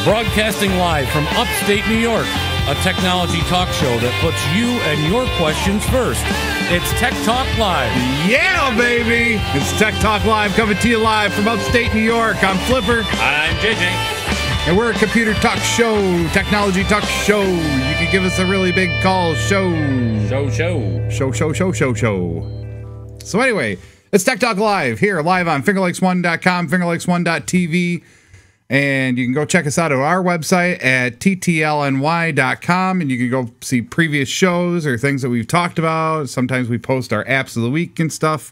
Broadcasting live from upstate New York, a technology talk show that puts you and your questions first. It's Tech Talk Live. Yeah, baby! It's Tech Talk Live, coming to you live from upstate New York. I'm Flipper. I'm JJ. And we're a computer talk show, technology talk show. You can give us a really big call. Show. So anyway, it's Tech Talk Live here, live on fingerlakes1.com, fingerlakes1.tv. And you can go check us out at our website at ttlny.com, and you can go see previous shows or things that we've talked about. Sometimes we post our apps of the week and stuff.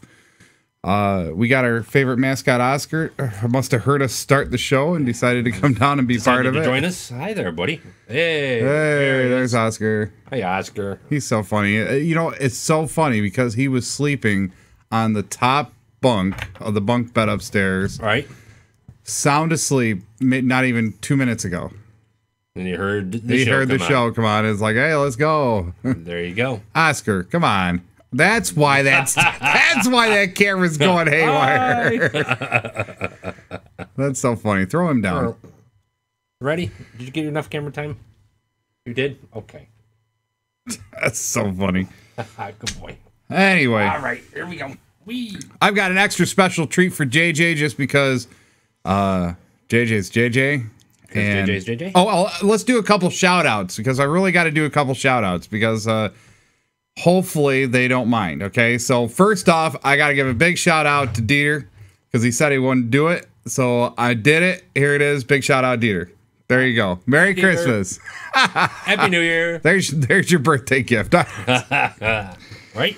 We got our favorite mascot, Oscar. Must have heard us start the show and decided to come down and be part of it. Join us. Hi there, buddy. Hey, there's Oscar. Hey, Oscar. He's so funny. You know, it's so funny because he was sleeping on the top bunk of the bunk bed upstairs. Right. Sound asleep, not even 2 minutes ago. And you heard the show come on. It's like, hey, let's go. There you go. Oscar, come on. That's why that's why that camera's going haywire. That's so funny. Throw him down. Ready? Did you get enough camera time? You did? Okay. That's so funny. Good boy. Anyway. All right, here we go. I've got an extra special treat for JJ just because JJ's JJ. And JJ's JJ? Oh, let's do a couple shout outs because I really got to do a couple shout outs because hopefully they don't mind. Okay, so first off, I got to give a big shout out to Dieter because he said he wouldn't do it. So I did it. Here it is. Big shout out, Dieter. There you go. Merry Christmas. Happy New Year. There's your birthday gift. Right.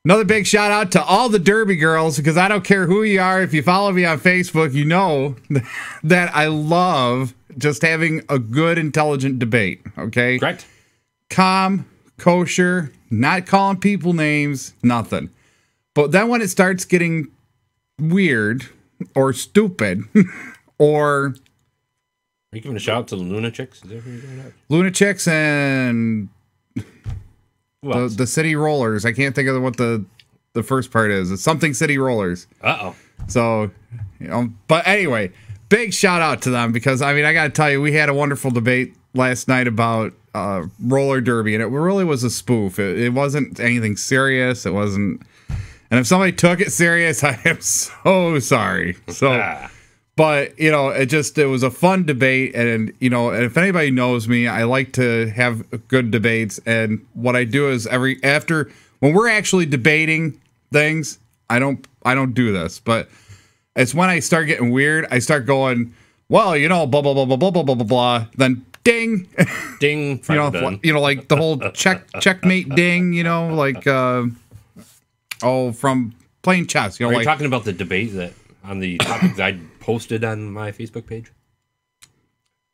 Another big shout out to all the Derby girls because I don't care who you are. If you follow me on Facebook, you know that I love just having a good, intelligent debate. Okay. Correct. Calm, kosher, not calling people names, nothing. But then when it starts getting weird or stupid or... Are you giving a shout out to the Lunatics? Is that who you're doing that? Lunatics and the City Rollers. I can't think of what the first part is. It's something City Rollers. Uh-oh. So, you know, but anyway, big shout out to them because, I mean, I got to tell you, we had a wonderful debate last night about roller derby, and it really was a spoof. It wasn't anything serious. It wasn't. And if somebody took it serious, I am so sorry. So, but, you know, it was a fun debate. And, you know, if anybody knows me, I like to have good debates. And what I do is when we're actually debating things, I don't do this. But it's when I start getting weird, I start going, well, you know, blah, blah, blah, blah, blah, blah, blah, blah, blah. Then ding. Ding. you know, like the whole checkmate ding, you know, like, from playing chess. You know, Are you talking about the debate that on the topic that I posted on my Facebook page?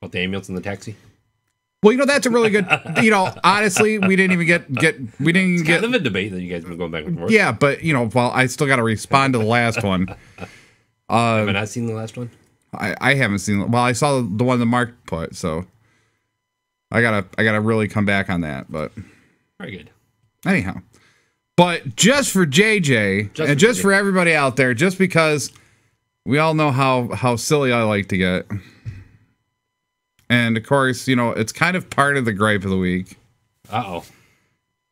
About the ambulance and the taxi? Well, you know, that's a really good, you know, honestly, we didn't even get kind of a debate that you guys have been going back and forth. Yeah, but, you know, well, I still got to respond to the last one. Have I not seen the last one? I haven't seen, well, I saw the one that Mark put, so I gotta really come back on that, but. Very good. Anyhow, but just for JJ, and just for everybody out there, just because we all know how silly I like to get. And of course, you know, it's kind of part of the gripe of the week. Uh-oh.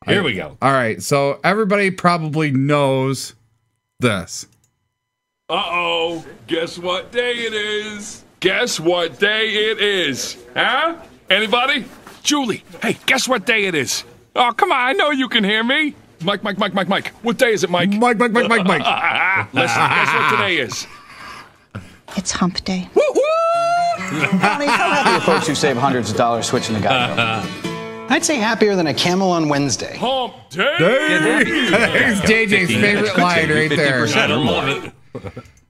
Here we go. All right. So everybody probably knows this. Uh-oh. Guess what day it is? Guess what day it is? Huh? Anybody? Julie. Hey, guess what day it is? Oh, come on. I know you can hear me. Mike. What day is it, Mike? Mike. Listen, guess what today is? It's hump day. Woo-woo! Honey, how happy are folks who save hundreds of dollars switching to Geico? I'd say happier than a camel on Wednesday. Hump day! There's JJ's favorite line right there. I love it.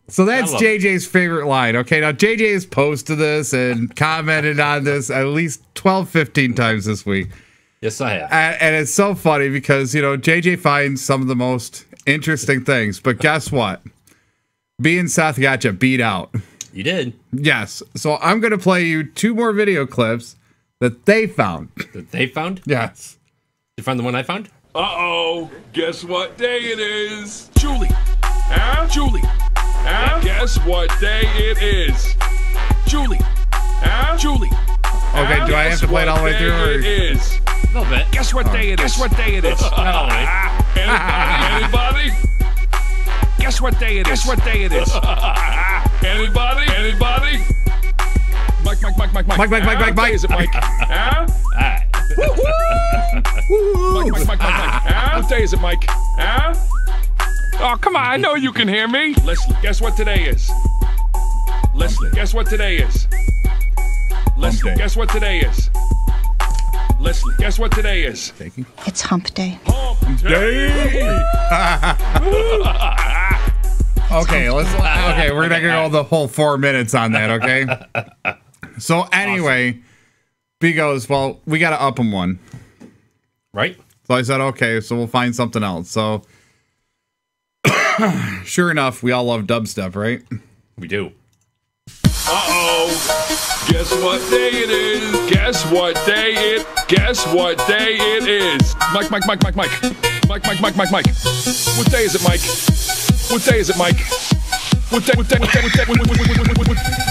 So that's JJ's favorite line. Okay, now JJ has posted this and commented on this at least 12, 15 times this week. Yes, I have. And it's so funny because, you know, JJ finds some of the most interesting things. But guess what? B and Seth got you beat out. You did. Yes. So I'm going to play you 2 more video clips that they found. That they found? Yes. You find the one I found? Uh-oh. Guess what day it is? Julie. Huh? Julie. Huh? Guess what day it is? Julie. Huh? Julie. Okay, do I have to play it all the way through? It is. A little bit. Guess what day it is? Guess what day it is? Anybody? Guess what day it is? Guess what day it is? Anybody? Anybody? Mike. Mike. What day is it, Mike? Huh? Mike. Huh? What day is it, Mike? Huh? Oh, come on. I know you can hear me. Leslie, guess what today is? Leslie, guess what today is? Leslie, guess what today is? Leslie, guess what today is? It's hump day. Hump day. Okay, we're not gonna go the whole 4 minutes on that, okay? So anyway, B goes, well, we gotta up him one. Right? So I said, okay, so we'll find something else. So sure enough, we all love dubstep, right? We do. Uh-oh. Guess what day it is? Guess what day it is? Mike. Mike. What day is it, Mike? What day is it, Mike? What day?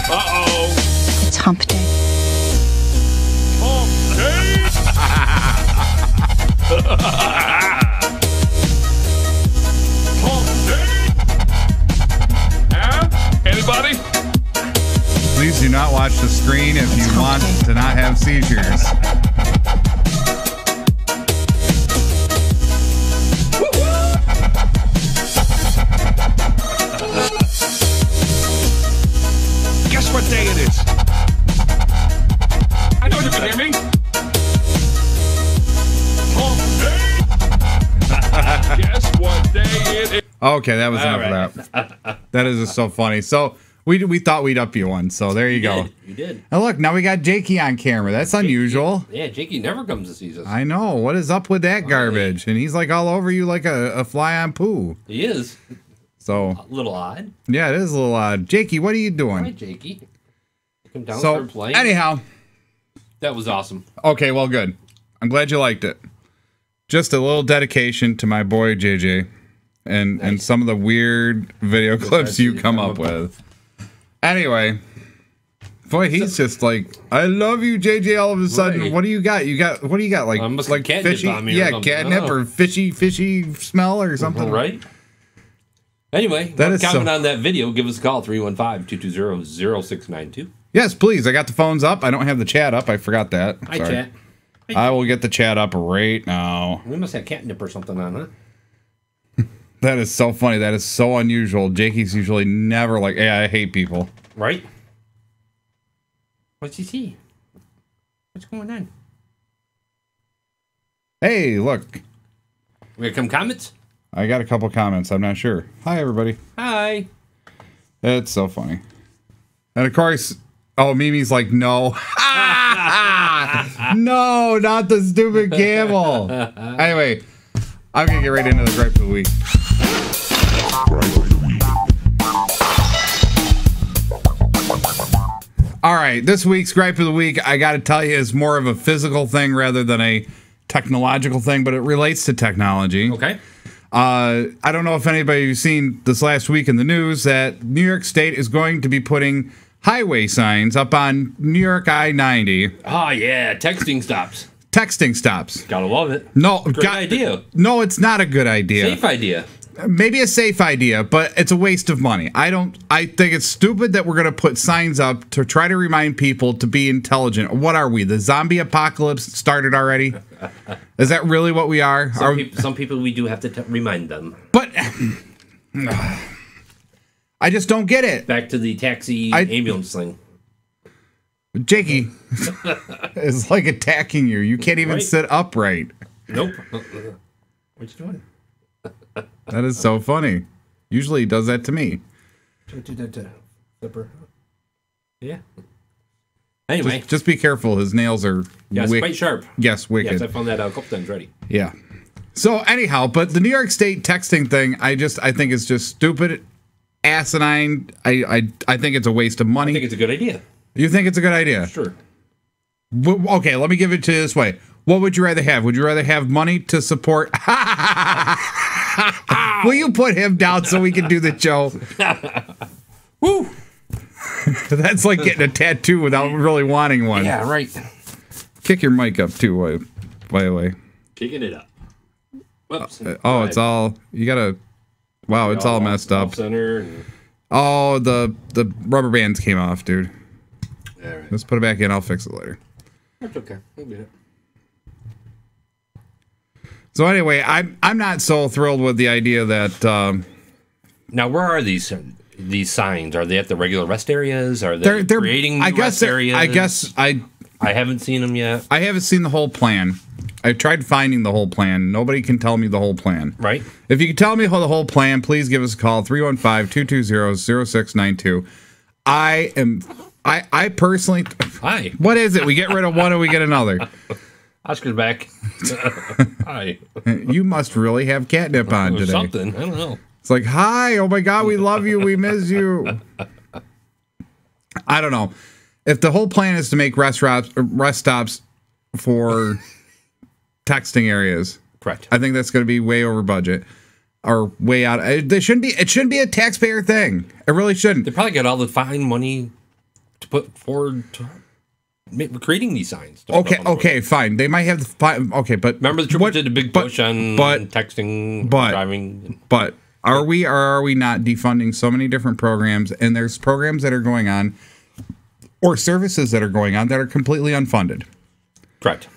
Uh-oh. It's hump day. Hump day. Hump day. Huh? Anybody? Please do not watch the screen if you want to not have seizures. Guess what day it is? I know you can hear me. Hump day. Guess what day it is? Okay, that was enough of that. That is just so funny. So we thought we'd up you one, so there you go. You did. And look, now we got Jakey on camera. That's unusual. Yeah, Jakey never comes to see us. I know. What is up with that garbage? And he's like all over you like a fly on poo. He is. So A little odd. yeah, it is a little odd. Jakey, what are you Hi, doing? Jakey. Come down, So start playing. anyhow, That was awesome. okay, well, good. I'm glad you liked it. Just a little dedication to my boy JJ, and some of the weird video clips you come up with. Anyway, boy, he's just like, I love you, JJ. All of a sudden, Right. what do you got? What do you got? Must Like be catnip fishy, on me or yeah, something. catnip I don't or fishy smell or something, Right? Anyway, That is comment so- on that video. Give us a call, 315-220-0692. Yes, please. I got the phones up. I don't have the chat up. I forgot that. Hi, Sorry. chat. I will get the chat up right now. We must have catnip or something on, huh? That is so funny. That is so unusual. Jakey's usually never like, hey, I hate people. Right? What's he see? What's going on? Hey, look. We got some comments? I got a couple comments. I'm not sure. Hi, everybody. Hi. It's so funny. And of course, oh, Mimi's like, no. No, not the stupid camel. Anyway, I'm going to get right into the gripe of the week. All right, this week's gripe of the week, I got to tell you, is more of a physical thing rather than a technological thing, but it relates to technology. Okay. I don't know if anybody's seen this last week in the news that New York State is going to be putting highway signs up on New York I-90. Oh, yeah. Texting stops. Texting stops. Gotta love it. No, Great idea. No, it's not a good idea. Safe idea. Maybe a safe idea, but it's a waste of money. I think it's stupid that we're going to put signs up to try to remind people to be intelligent. What are we? The zombie apocalypse started already? Is that really what we are? Some people we do have to remind them. But I just don't get it. Back to the taxi ambulance thing. Jakey is like attacking you. You can't even sit upright. Nope. What you doing? That is so funny. Usually he does that to me. Flipper. Yeah. Anyway. Just be careful. His nails are quite sharp. Yes, wicked. Yes, I found that out a couple times already. Yeah. So anyhow, but the New York State texting thing, I think it's just stupid, asinine. I think it's a waste of money. I think it's a good idea. You think it's a good idea? Sure. Okay, let me give it to you this way. What would you rather have? Would you rather have money to support? Will you put him down so we can do the show? Woo! That's like getting a tattoo without really wanting one. Yeah, right. Kick your mic up too, by the way. Kicking it up. Whoops. It's all you gotta. Wow, it's all messed up. Center and... Oh, the rubber bands came off, dude. All right. Let's put it back in. I'll fix it later. That's okay. I'll get it. So anyway, I'm not so thrilled with the idea that. Now, where are these signs? Are they at the regular rest areas? Are they they're creating new rest areas? I haven't seen them yet. I haven't seen the whole plan. I tried finding the whole plan. Nobody can tell me the whole plan. Right. If you can tell me the whole plan, please give us a call, 315-220-0692. I personally... Hi. What is it? We get rid of one and we get another. Oscar's back. Hi. You must really have catnip on today. Something. I don't know. It's like, hi, oh my God, we love you, we miss you. I don't know. If the whole plan is to make rest stops for texting areas, Correct. I think that's going to be way over budget or way out. It shouldn't be a taxpayer thing. It really shouldn't. They probably got all the fine money to put forward to creating these signs. Okay, fine. They might have the fine. Okay, but remember the troopers did a big push on texting, driving. But are we or are we not defunding so many different programs? And there's programs that are going on or services that are going on that are completely unfunded. Correct.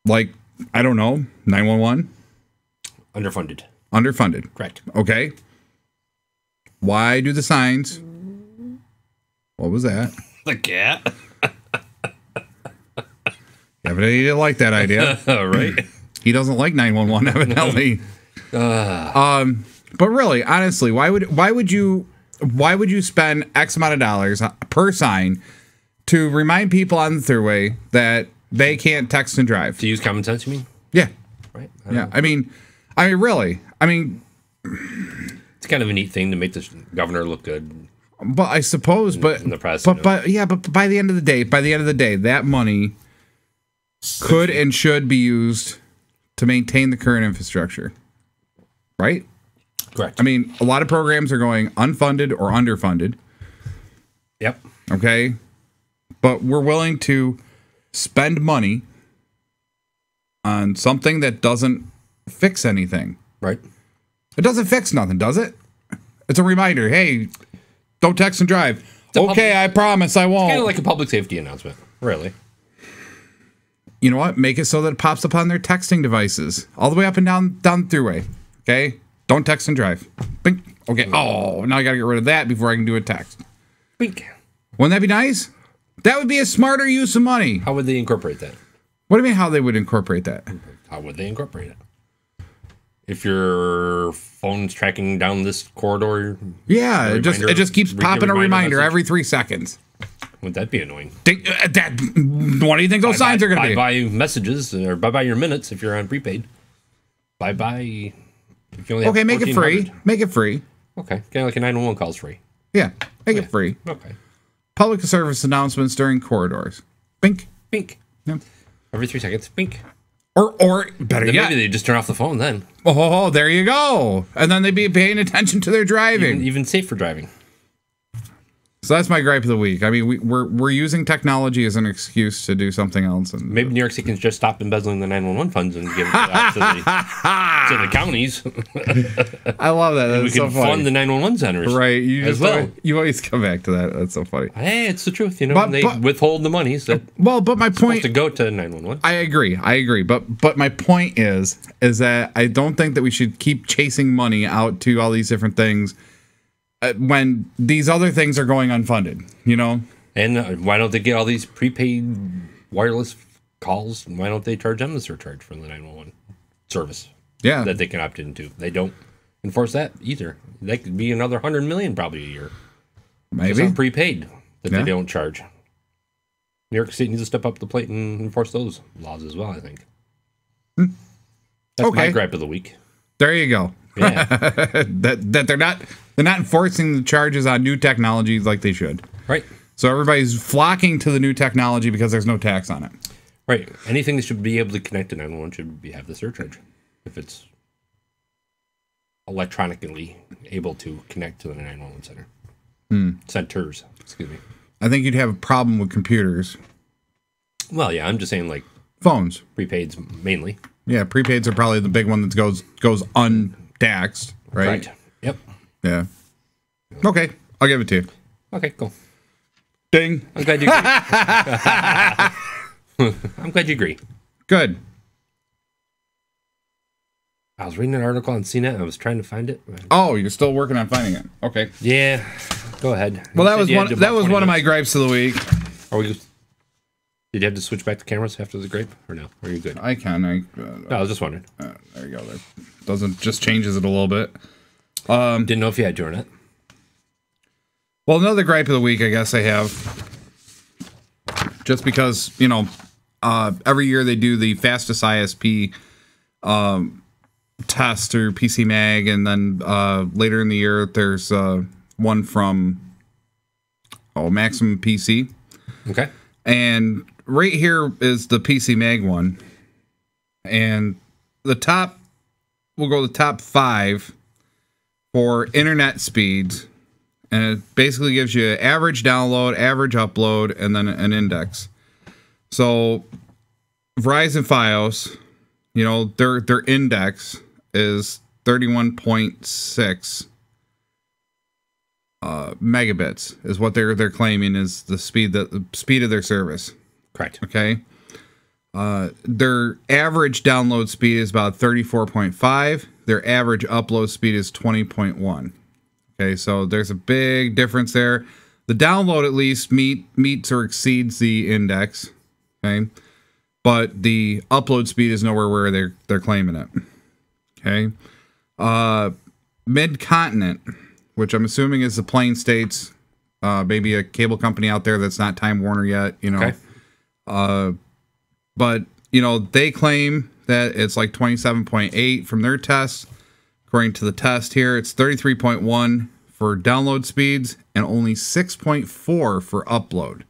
Like, I don't know, 911? Underfunded. Correct. Okay. Why do the signs? What was that? The cat. Evidently he didn't like that idea. Right. He doesn't like 911, evidently. But really, honestly, why would you spend X amount of dollars per sign to remind people on the thruway that they can't text and drive? To use common sense, you mean? Yeah. Right. I mean, really. I mean, it's kind of a neat thing to make the governor look good. But I suppose, but in the press, but by the end of the day, that money could and should be used to maintain the current infrastructure, right? Correct. I mean, a lot of programs are going unfunded or underfunded. Yep. Okay, but we're willing to spend money on something that doesn't fix anything. Right. It doesn't fix nothing, does it? It's a reminder. Hey, don't text and drive. Okay, I promise I won't. It's kind of like a public safety announcement, really. You know what? Make it so that it pops up on their texting devices all the way up and down the throughway. Okay? Don't text and drive. Bink. Okay. Oh, now I got to get rid of that before I can do a text. Bink. Wouldn't that be nice? That would be a smarter use of money. How would they incorporate that? What do you mean how they would incorporate that? How would they incorporate it? If your phone's tracking down this corridor, yeah, it just keeps popping a reminder every 3 seconds. Would that be annoying? What do you think those signs are going to be? Bye-bye messages, or bye-bye your minutes if you're on prepaid. Bye-bye if you only have make it free. Make it free. Okay, kind of like a 911 call's free. Yeah, make it free. Okay. Public service announcements during corridors. Bink. Bink. Yeah. Every 3 seconds. Bink. Or better yet, maybe they just turn off the phone then. Oh, there you go. And then they'd be paying attention to their driving. Even safer driving. So that's my gripe of the week. I mean, we're using technology as an excuse to do something else. And maybe New York City can just stop embezzling the 911 funds and give it to the counties. I love that. That's we can fund the 911 centers. Right. You always come back to that. That's so funny. Hey, it's the truth. You know, they withhold the money. So but my point to go to 911. I agree. But my point is that I don't think that we should keep chasing money out to all these different things when these other things are going unfunded, you know? And why don't they get all these prepaid wireless calls? Why don't they charge them the surcharge for the 911 service? Yeah. That they can opt into. They don't enforce that either. That could be another $100 million probably a year. Maybe. Just prepaid that they don't charge. New York State needs to step up the plate and enforce those laws as well, I think. That's my gripe of the week. There you go. Yeah. that they're not enforcing the charges on new technologies like they should. Right. So everybody's flocking to the new technology because there's no tax on it. Right. Anything that should be able to connect to 911 should have the surcharge if it's electronically able to connect to the 911 center. Centers, excuse me. I think you'd have a problem with computers. Well, yeah, I'm just saying like Phones. prepaids mainly. Yeah, prepaids are probably the big one that goes untaxed, right? Yep. Yeah. Okay, I'll give it to you. Okay, cool. Ding. I'm glad you agree. I'm glad you agree. Good. I was reading an article on CNET and I was trying to find it. Oh, you're still working on finding it. Okay. Yeah. Go ahead. Well, that was You said you had one about of 20 my gripes of the week. Are we? Did you have to switch back to cameras after the grape, or no? Are you good? I can. No, I was just wondering. There you go. There doesn't just changes it a little bit. Didn't know if you had to or not. Well, another gripe of the week, I guess I have. Just because, every year they do the fastest ISP test through PC Mag, and then later in the year there's one from Maximum PC. Okay. And right here is the PC Mag one. And we'll go the top 5 for internet speeds. And it basically gives you average download, average upload, and then an index. So Verizon Fios, their index is 31.6 megabits is what they're claiming is the speed of their service. Correct. Okay. Their average download speed is about 34.5. Their average upload speed is 20.1. Okay, so there's a big difference there. The download at least meets or exceeds the index. Okay, but the upload speed is nowhere where they're claiming it. Okay, Mid-Continent, which I'm assuming is the Plain States, maybe a cable company out there that's not Time Warner yet. Okay. But they claim that it's like 27.8 from their tests. According to the test here, it's 33.1 for download speeds and only 6.4 for upload.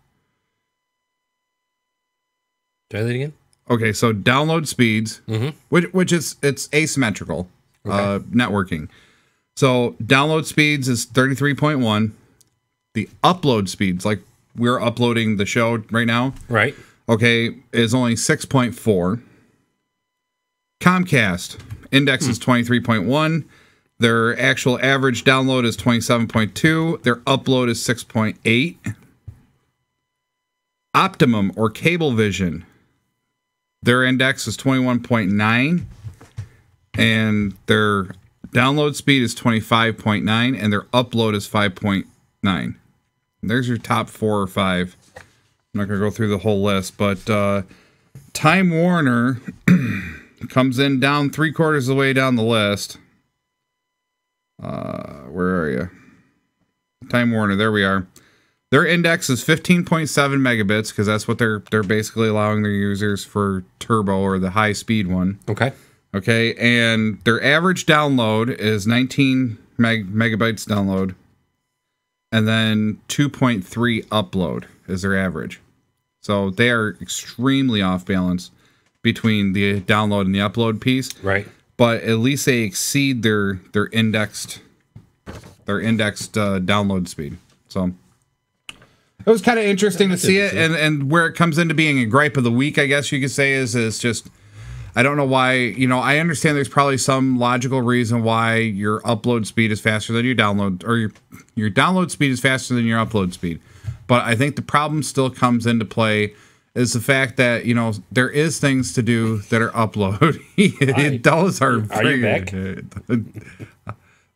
Try that again. Okay, so download speeds, which is it's asymmetrical networking. So download speeds is 33.1. The upload speeds, like we're uploading the show right now, Right. okay, is only 6.4. Comcast index is 23.1. Their actual average download is 27.2. Their upload is 6.8. Optimum or Cablevision, their index is 21.9. And their download speed is 25.9. And their upload is 5.9. There's your top 4 or 5. I'm not going to go through the whole list, but Time Warner comes in down 3/4 of the way down the list. Where are you? Time Warner, there we are. Their index is 15.7 megabits because that's what they're basically allowing their users for turbo or the high speed one. Okay. Okay, and their average download is 19 megabytes download, and then 2.3 upload is their average. So they are extremely off balance between the download and the upload piece. Right. But at least they exceed their indexed download speed. So it was kind of interesting to see it, and where it comes into being a gripe of the week, I guess you could say, is just I don't know why. I understand there's probably some logical reason why your upload speed is faster than your download, or your download speed is faster than your upload speed. But I think the problem still comes into play is the fact that, there is things to do that are upload. Those are you back?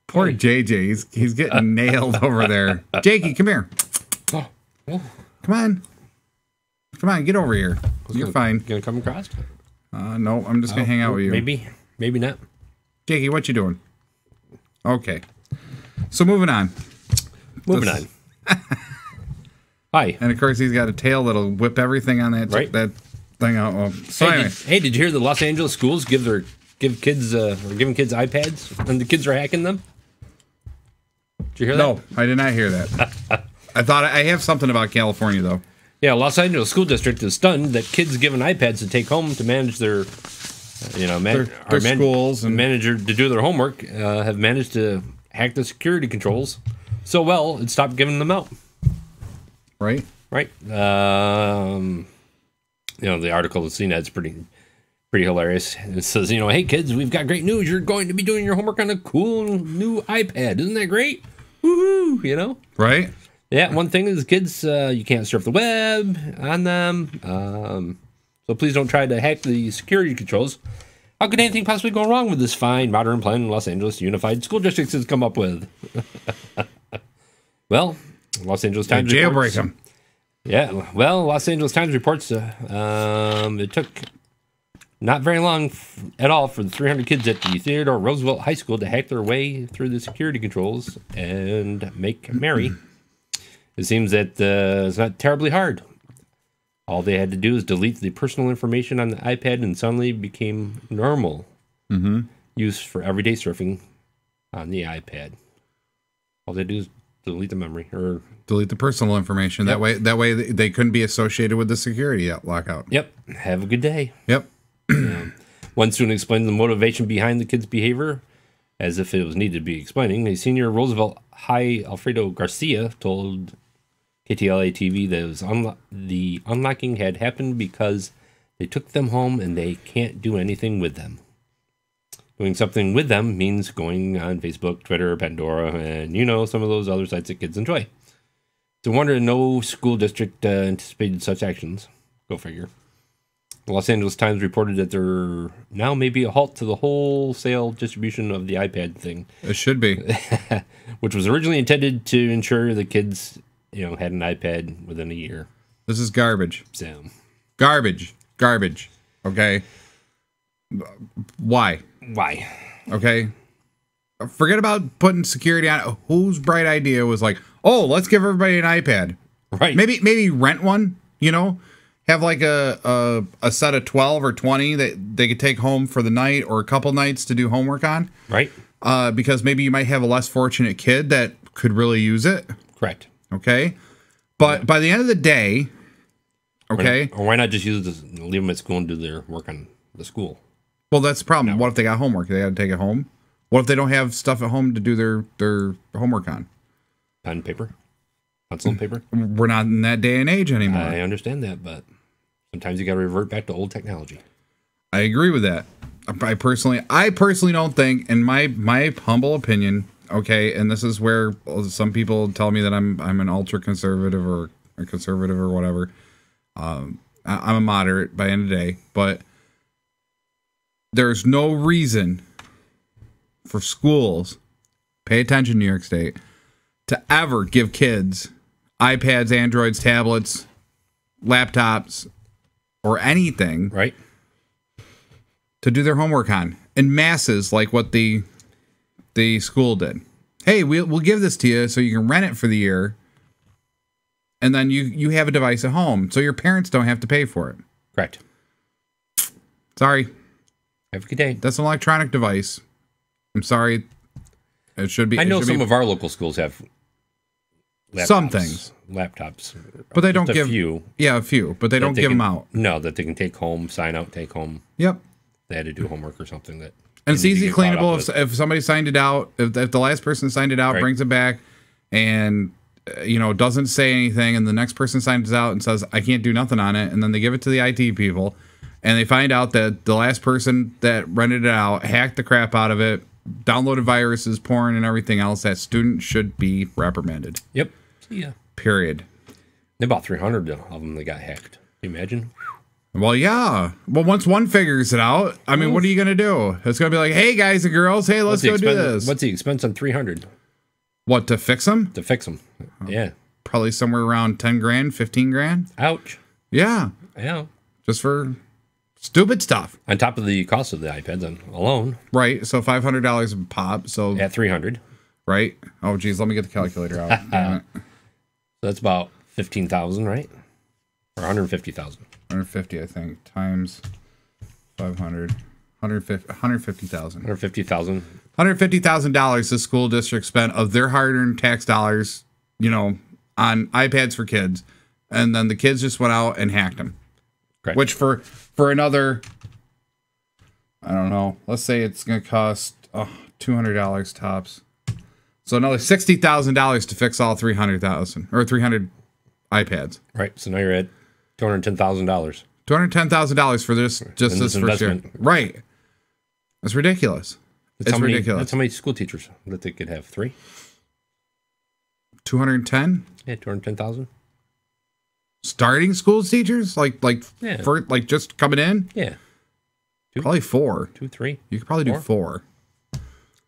Poor JJ. He's getting nailed over there. Jakey, come here. Oh. Come on, get over here. You're fine. Gonna come across? No, I'm just gonna hang out with you. Maybe not. Jakey, what you doing? Okay. So moving on. Moving on. Hi. And of course, he's got a tail that'll whip everything on that Right. thing out. Oh. So anyway. Did you hear the Los Angeles schools giving kids iPads and the kids are hacking them? Did you hear that? No, I did not hear that. I thought I have something about California though. Yeah, Los Angeles School District is stunned that kids given iPads to take home to manage their, schools and manager to do their homework have managed to hack the security controls so well it stopped giving them out. Right. Right. The article that's seen that's pretty hilarious. It says, hey kids, we've got great news. You're going to be doing your homework on a cool new iPad. Isn't that great? Woohoo! Right? Yeah. One thing is, kids, you can't surf the web on them. So please don't try to hack the security controls. How could anything possibly go wrong with this fine modern plan Los Angeles Unified School District has come up with? Well, Los Angeles Times jailbreak reports, them. Yeah, well, Los Angeles Times reports it took not very long at all for the 300 kids at the Theodore Roosevelt High School to hack their way through the security controls and make merry. It seems that it's not terribly hard. All they had to do is delete the personal information on the iPad and suddenly became normal use for everyday surfing on the iPad. All they do is delete the memory or delete the personal information. Yep. That way they couldn't be associated with the security lockout. Yep. Have a good day. Yep. One student explained the motivation behind the kid's behavior as if it was needed to be explaining. A senior Roosevelt High Alfredo Garcia told KTLA TV that the unlocking had happened because they took them home and they can't do anything with them. Doing something with them means going on Facebook, Twitter, Pandora, and some of those other sites that kids enjoy. It's a wonder no school district anticipated such actions. Go figure. The Los Angeles Times reported that there now may be a halt to the wholesale distribution of the iPad thing. It should be. Which was originally intended to ensure the kids, had an iPad within a year. This is garbage. So. Garbage. Okay. Why? Okay. Forget about putting security on. Whose bright idea was like, oh, let's give everybody an iPad. Right. Maybe rent one, have like a set of 12 or 20 that they could take home for the night or a couple nights to do homework on. Right. Because maybe you might have a less fortunate kid that could really use it. Correct. Okay. But by the end of the day, okay. Or why not just leave them at school and do their work on the school? Well, that's the problem. No. What if they got homework? They got to take it home. What if they don't have stuff at home to do their homework on? Pen, paper, pencil, and paper. We're not in that day and age anymore. I understand that, but sometimes you got to revert back to old technology. I agree with that. I personally don't think, in my humble opinion, okay, and this is where some people tell me that I'm an ultra conservative or a conservative or whatever. I'm a moderate by the end of the day, but there's no reason for schools, pay attention, New York State, to ever give kids iPads, Androids, tablets, laptops, or anything, right, to do their homework on in masses, like what the school did. Hey, we'll give this to you so you can rent it for the year, and then you have a device at home, so your parents don't have to pay for it. Correct. Sorry. Have a good day. That's an electronic device. I'm sorry. It should be. I know some of our local schools have laptops, some things, laptops, but they don't give a few. Yeah, a few, but they don't give them out. No, that they can take home, sign out, take home. Yep. They had to do homework or something that. And it's easy cleanable if somebody signed it out. If the last person signed it out, right, brings it back, and doesn't say anything, and the next person signs it out and says I can't do nothing on it, and then they give it to the IT people, and they find out that the last person that rented it out hacked the crap out of it, downloaded viruses, porn, and everything else. That student should be reprimanded. Yep. Yeah. Period. About 300 of them that got hacked. Can you imagine? Well, yeah. Well, once one figures it out, I mean, what are you going to do? It's going to be like, hey, guys and girls, hey, let's go do this. What's the expense on 300? What, to fix them? To fix them. Yeah. Probably somewhere around 10 grand, 15 grand. Ouch. Yeah. Yeah. Just for stupid stuff. On top of the cost of the iPads alone. Right. So $500 a pop. So at 300. Right. Oh, geez. Let me get the calculator out. So that's about 15,000, right? Or 150,000. 150, I think, times 500. 150,000. 150,000. $150,000 the school district spent of their hard-earned tax dollars, on iPads for kids, and then the kids just went out and hacked them. Correct. Which for another, I don't know, let's say it's going to cost $200 tops. So another $60,000 to fix all 300,000 or 300 iPads. Right. So now you're at $210,000. $210,000 for this, just this first year. Right. It's ridiculous. It's ridiculous. That's how many school teachers that they could have. 3? 210? Yeah, 210,000. Starting school teachers? Yeah. For just coming in? Yeah. Probably 4. 2, 3. You could probably do 4.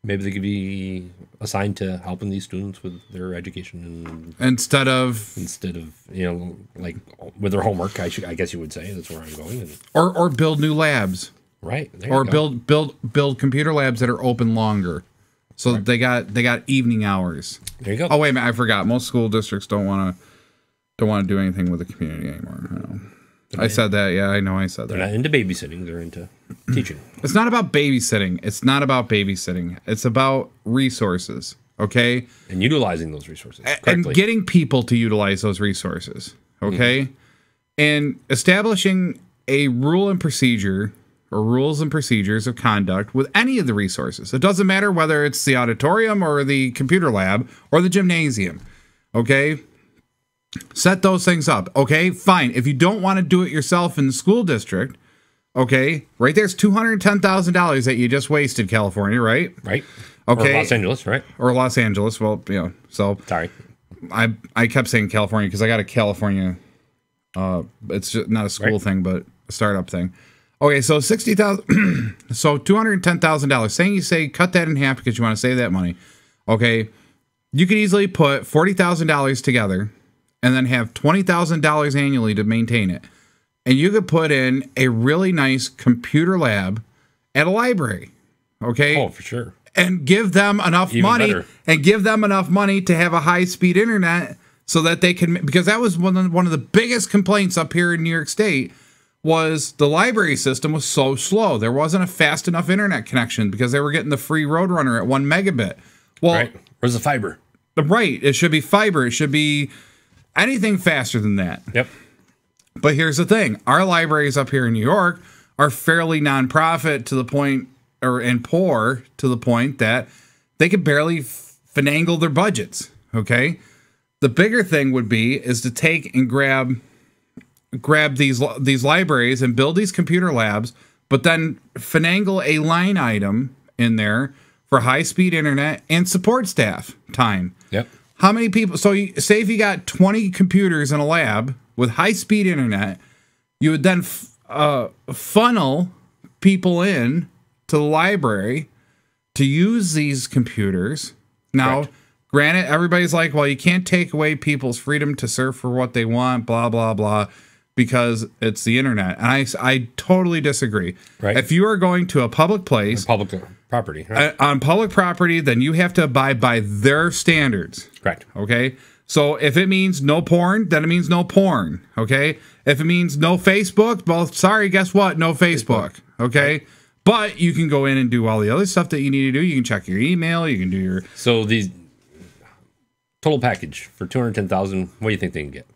Maybe they could be assigned to helping these students with their education instead of like with their homework. I guess you would say that's where I'm going. Or build new labs. Right. Or build computer labs that are open longer. So that they got evening hours. There you go. Oh wait a minute, I forgot. Most school districts don't want to do anything with the community anymore. I said that. Yeah, I know I said that. They're not into babysitting. They're into teaching. It's not about babysitting. It's about resources. Okay. And utilizing those resources correctly. And getting people to utilize those resources. Okay. And establishing a rule and procedure or rules and procedures of conduct with any of the resources. It doesn't matter whether it's the auditorium or the computer lab or the gymnasium. Okay. Set those things up. Okay, fine. If you don't want to do it yourself in the school district, okay, right there's $210,000 that you just wasted, California, right? Right. Okay. Or Los Angeles, right? Or Los Angeles. Well, so sorry. I kept saying California because I got a California. It's just not a school thing, but a startup thing. Okay, so $60,000. So $210,000. Say cut that in half because you want to save that money. Okay, you could easily put $40,000 together. And then have $20,000 annually to maintain it. And you could put in a really nice computer lab at a library. Okay? Oh, for sure. And give them enough money to have a high-speed internet so that they can, because that was one of the biggest complaints up here in New York State was the library system was so slow. There wasn't a fast enough internet connection because they were getting the free Roadrunner at 1 megabit. Well, right. Where's the fiber? Right. It should be fiber. It should be anything faster than that. Yep. But here's the thing. Our libraries up here in New York are fairly nonprofit to the point, and poor to the point that they could barely finagle their budgets. Okay. The bigger thing would be is to take and grab these libraries and build these computer labs, but then finagle a line item in there for high-speed internet and support staff time. Yep. How many people? So say if you got 20 computers in a lab with high-speed internet, you would then funnel people in to the library to use these computers. Now, Correct. Granted, everybody's like, well, you can't take away people's freedom to surf for what they want, blah, blah, blah, because it's the internet. And I totally disagree. Right. If you are going to a public place, Public property, right? on public property, then you have to abide by their standards. Correct. Okay. So if it means no porn, then it means no porn. Okay. If it means no Facebook, well, sorry, guess what? No Facebook. Okay. Right. But you can go in and do all the other stuff that you need to do. You can check your email. You can do your. So the total package for $210,000. What do you think they can get?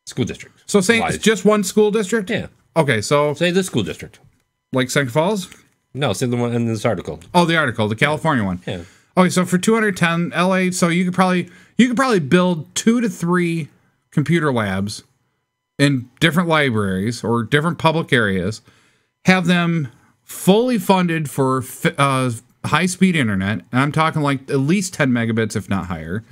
School district. So saying it's just one school district? Yeah. Okay. So say the school district. Like St. Falls? No, say the one in this article. Oh, the article, the California one. Yeah. Okay, so for 210 LA, so you could probably build 2 to 3 computer labs in different libraries or different public areas, have them fully funded for high-speed internet, and I'm talking like at least 10 megabits, if not higher,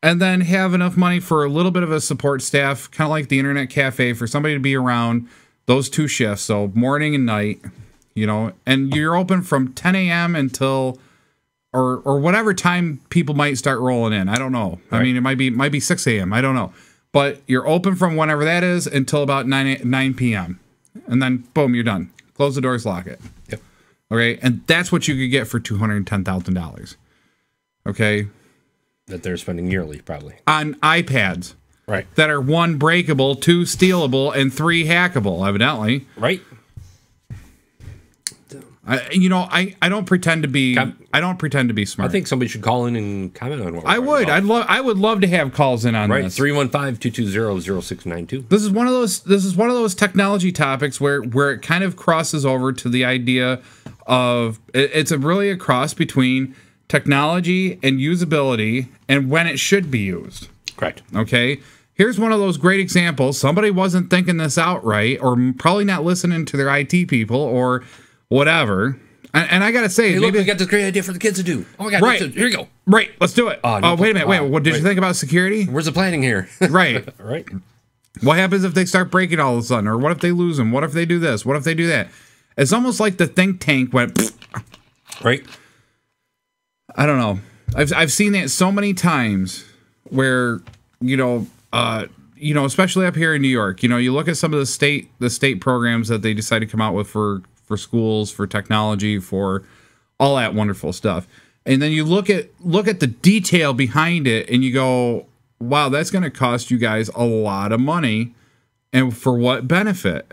and then have enough money for a little bit of a support staff, kind of like the internet cafe, for somebody to be around those 2 shifts, so morning and night. And you're open from 10 a.m. until, or whatever time people might start rolling in. I don't know. Right. I mean, it might be 6 a.m. I don't know. But you're open from whenever that is until about 9 p.m. And then, boom, you're done. Close the doors, lock it. Yep. Okay? And that's what you could get for $210,000. Okay? That they're spending yearly, probably. On iPads. Right. That are 1 breakable, 2 stealable, and 3 hackable, evidently. Right. I don't pretend to be smart. I think somebody should call in and comment on what I would. I would love to have calls in on this. 315-220-0692. This is one of those technology topics where it kind of crosses over to the idea of it's really a cross between technology and usability and when it should be used. Correct. Okay. here's one of those great examples. Somebody wasn't thinking this out right, or probably not listening to their IT people or whatever. And I got to say, hey, look, we got this great idea for the kids to do. Oh my God. Right. Here you go. Right. Let's do it. No, wait a minute. Wait, what did you think about security? Where's the planning here? Right. Right. What happens if they start breaking all of a sudden? Or what if they lose them? What if they do this? What if they do that? It's almost like the think tank went, right. I don't know. I've seen that so many times where, especially up here in New York, you look at some of the state programs that they decide to come out with for schools, for technology, for all that wonderful stuff. And then you look at the detail behind it and you go, wow, that's going to cost you guys a lot of money, and for what benefit?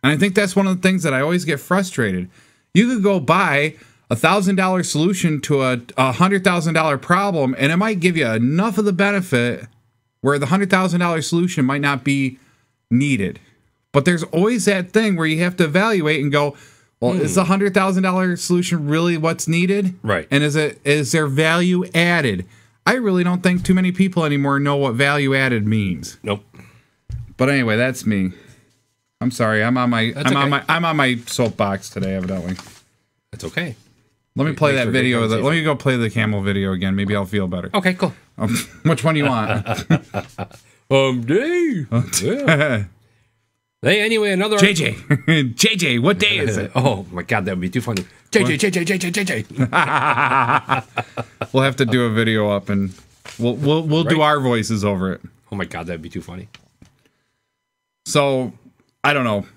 And I think that's one of the things that I always get frustrated. You could go buy $1,000 solution to a $100,000 problem, and it might give you enough of the benefit where the $100,000 solution might not be needed. But there's always that thing where you have to evaluate and go, well, is the $100,000 solution really what's needed? Right. And is there value added? I really don't think too many people anymore know what value added means. Nope. But anyway, that's me. I'm sorry. I'm on my soapbox today, evidently. That's okay. Let me play that video. Let me go play the camel video again. Maybe I'll feel better. Okay, cool. Which one do you want? Day. Yeah. Hey, anyway, another JJ, what day is it? Oh my God, that would be too funny. JJ. We'll have to do a video up, and we'll do our voices over it. Oh my God, that'd be too funny. So, I don't know.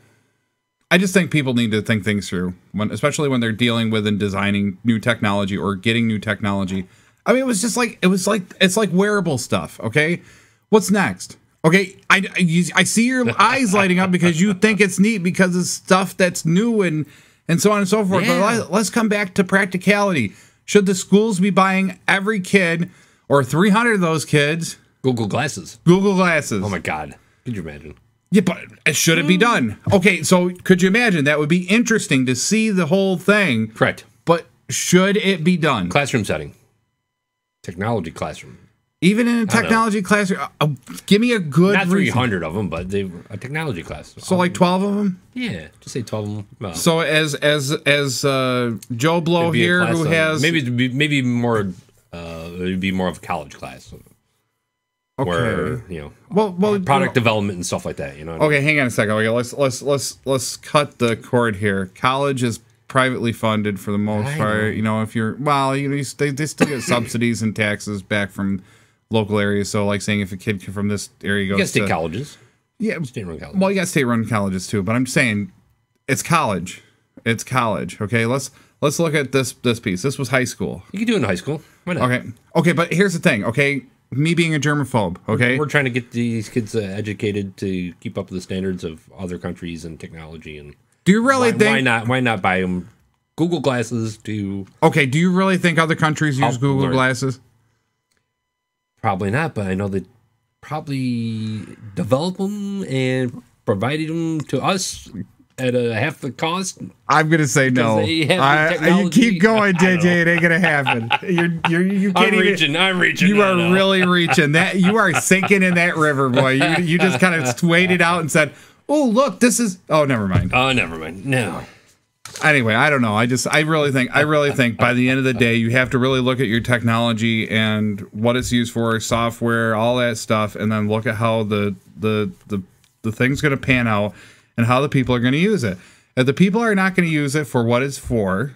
I just think people need to think things through, especially when they're dealing with and designing new technology or getting new technology. I mean, it's like wearable stuff. Okay, what's next? Okay, I see your eyes lighting up because you think it's neat because it's stuff that's new and so on and so forth. Yeah. But let's come back to practicality. Should the schools be buying every kid or 300 of those kids Google Glasses? Google Glasses. Oh my God, could you imagine? Yeah, but should it be done? Okay, so could you imagine? That would be interesting to see the whole thing. Correct. But should it be done? Classroom setting. Technology classroom. Even in a technology classroom, give me a good not 300 of them, but a technology class. So like 12 of them? Yeah, just say 12 of them. Well, so as Joe Blow here, who has maybe more, it would be more of a college class. Okay. Where well, product development and stuff like that. Okay, hang on a second. Okay, let's cut the cord here. College is privately funded for the most part. If you're they still get subsidies and taxes back from local areas. So like saying if a kid from this area goes to state colleges. Yeah. State-run colleges. Well, you got state-run colleges too, but I'm just saying it's college. It's college. Okay, let's look at this piece. This was high school. You can do it in high school. Why not? Okay, but here's the thing, okay? Me being a germaphobe, okay? We're trying to get these kids educated to keep up with the standards of other countries and technology. And do you really think why not buy them Google Glasses to... Okay, do you really think other countries use Google Glasses? Probably not, but I know they probably develop them and provided them to us at half the cost. I'm gonna say no. You keep going, JJ. It ain't gonna happen. You can't I'm reaching. You are really reaching. That you are sinking in that river, boy. You just kind of waded out and said, "Oh, look, this is." Oh, never mind. Oh, never mind. No. Anyway, I don't know. I really think by the end of the day, you have to really look at your technology and what it's used for, software, all that stuff, and then look at how the thing's going to pan out and how the people are going to use it. If the people are not going to use it for what it's for,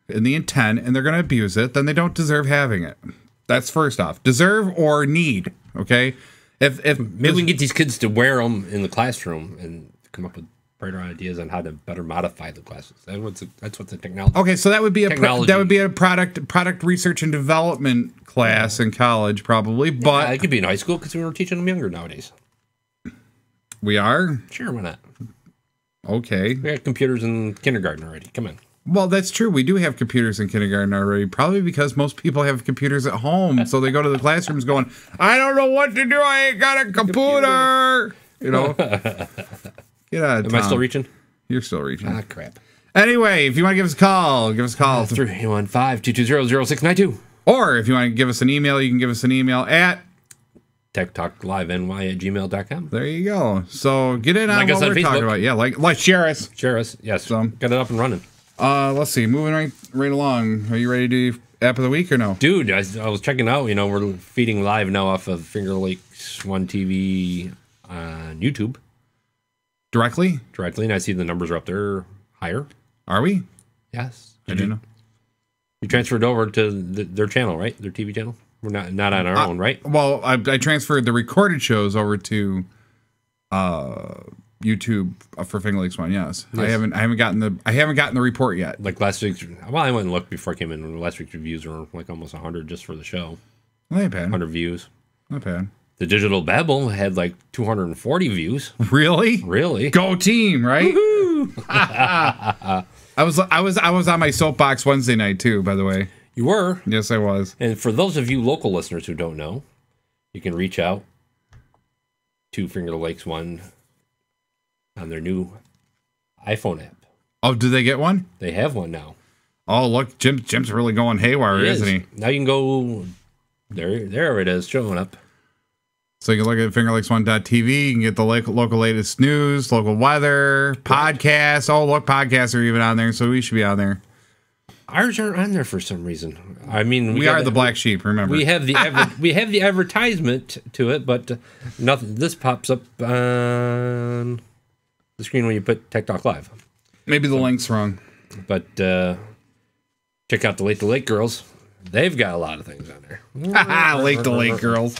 in the intent, and they're going to abuse it, then they don't deserve having it. That's first off. Deserve or need. Okay. If maybe we can get these kids to wear them in the classroom and come up with brighter ideas on how to better modify the classes. That's what the technology. Okay, so that would be a product research and development class in college, probably. But it could be in high school because we were teaching them younger nowadays. We are? Sure, why not? Okay. We got computers in kindergarten already. Come on. Well, that's true. We do have computers in kindergarten already, probably because most people have computers at home. So they go to the classrooms going, I don't know what to do. I ain't got a computer. Get out of town. Am I still reaching? You're still reaching. Ah, crap. Anyway, if you want to give us a call, 315-220-0692. Or if you want to give us an email, you can give us an email at techtalklive.ny@gmail.com. There you go. So get in on Like us what on we're talking Facebook. about. Yeah, like share us. Share us. Yes. So- Got it up and running. Let's see. Moving right along. Are you ready to do app of the week or no? Dude, I was checking out, we're feeding live now off of Finger Lakes 1 TV on YouTube Directly? and I see the numbers are up there higher. Are we? Yes. I didn't know. You transferred over to their channel, right? Their TV channel? We're not on our own, right? Well, I transferred the recorded shows over to YouTube for Finger Lakes One. Yes. I haven't gotten the report yet. Like last week's, well, I went and looked before I came in. Last week's reviews were like almost 100 just for the show. Not bad. 100 views. Not bad. The Digital Babble had like 240 views. Really? Really? Go team, right? I was on my soapbox Wednesday night too, by the way. You were. Yes, I was. And for those of you local listeners who don't know, you can reach out to Finger Lakes One on their new iPhone app. Oh, did they get one? They have one now. Oh, look, Jim's really going haywire, isn't he? Now you can go there it is showing up. So you can look at fingerlakes1.tv. You can get the local latest news, local weather, podcasts. Oh, look, podcasts are even on there, so we should be on there. Ours aren't on there for some reason. I mean, we are the black sheep. Remember, we have the we have the advertisement to it, but nothing. This pops up on the screen when you put Tech Talk Live. Maybe the link's wrong. But check out the Lake to Lake girls. They've got a lot of things on there. Lake to Lake girls.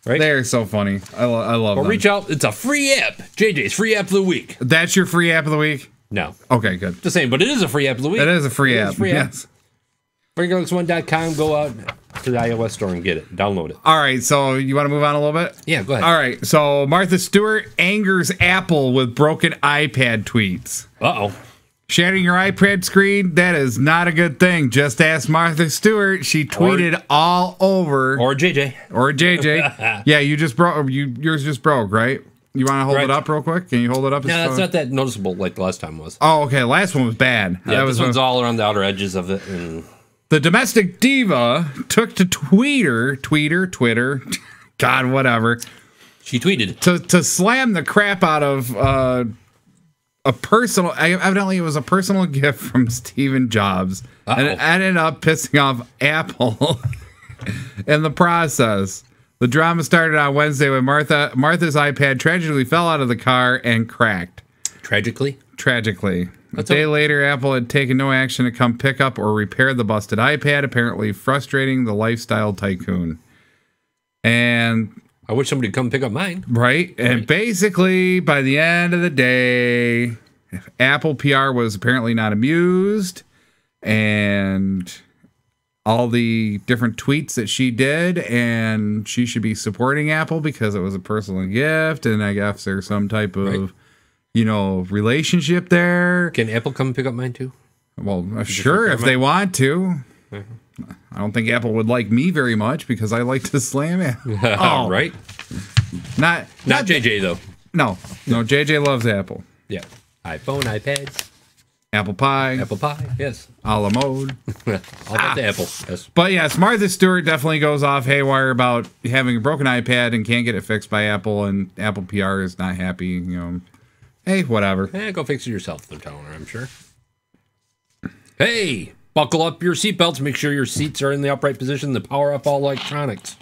Right? They're so funny. I love them. Reach out. It's a free app. JJ's free app of the week. That's your free app of the week? No. Okay, good. Just saying, but it is a free app of the week. It is a free app. Yes. Fingerlakes1.com. Go out to the iOS store and get it. Download it. All right, so you want to move on a little bit? Yeah, go ahead. All right, so Martha Stewart angers Apple with broken iPad tweets. Uh-oh. Shattering your iPad screen, that is not a good thing. Just ask Martha Stewart. She tweeted all over. Or JJ. Or JJ. Yeah, you just broke. Yours just broke, right? You want to hold it up real quick? Can you hold it up? No, that's not that noticeable like the last time was. Oh, okay. Last one was bad. Yeah, this one's all around the outer edges of it. And the domestic diva took to Twitter, God, whatever. She tweeted. To slam the crap out of a personal, evidently it was a personal gift from Steve Jobs. And it ended up pissing off Apple in the process. The drama started on Wednesday when Martha's iPad tragically fell out of the car and cracked. Tragically? Tragically. A day later, Apple had taken no action to come pick up or repair the busted iPad, apparently frustrating the lifestyle tycoon. And I wish somebody would come pick up mine. Right? And basically, by the end of the day, Apple PR was apparently not amused. And all the different tweets that she did, and she should be supporting Apple because it was a personal gift, and I guess there's some type of, relationship there. Can Apple come pick up mine too? Well, sure, if they want to. I don't think Apple would like me very much because I like to slam it. Oh, right. Not JJ though. No, JJ loves Apple. Yeah. iPhone, iPads. Apple pie. Apple pie, yes. A la mode. All about the Apple, yes. But yes, Martha Stewart definitely goes off haywire about having a broken iPad and can't get it fixed by Apple, and Apple PR is not happy. Hey, whatever. Go fix it yourself, they're telling her, I'm sure. Hey, buckle up your seatbelts. Make sure your seats are in the upright position to power up all electronics.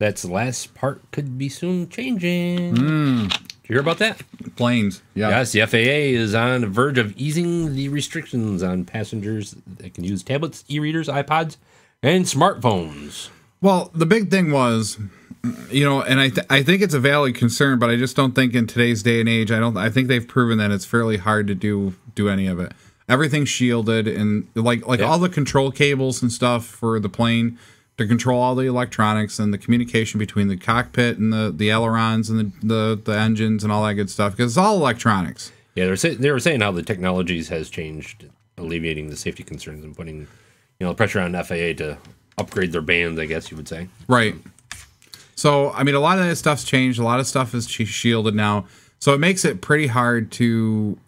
That's the last part could be soon changing. Did you hear about that? Planes. Yeah. Yes, the FAA is on the verge of easing the restrictions on passengers that can use tablets, e-readers, iPods, and smartphones. Well, the big thing was, and I think it's a valid concern, but I just don't think in today's day and age, I think they've proven that it's fairly hard to do any of it. Everything's shielded, and all the control cables and stuff for the plane to control all the electronics and the communication between the cockpit and the ailerons and the engines and all that good stuff, because it's all electronics. Yeah, they were saying how the technologies has changed, alleviating the safety concerns and putting pressure on FAA to upgrade their bands, I guess you would say. Right. So, I mean, a lot of that stuff's changed. A lot of stuff is shielded now. So it makes it pretty hard to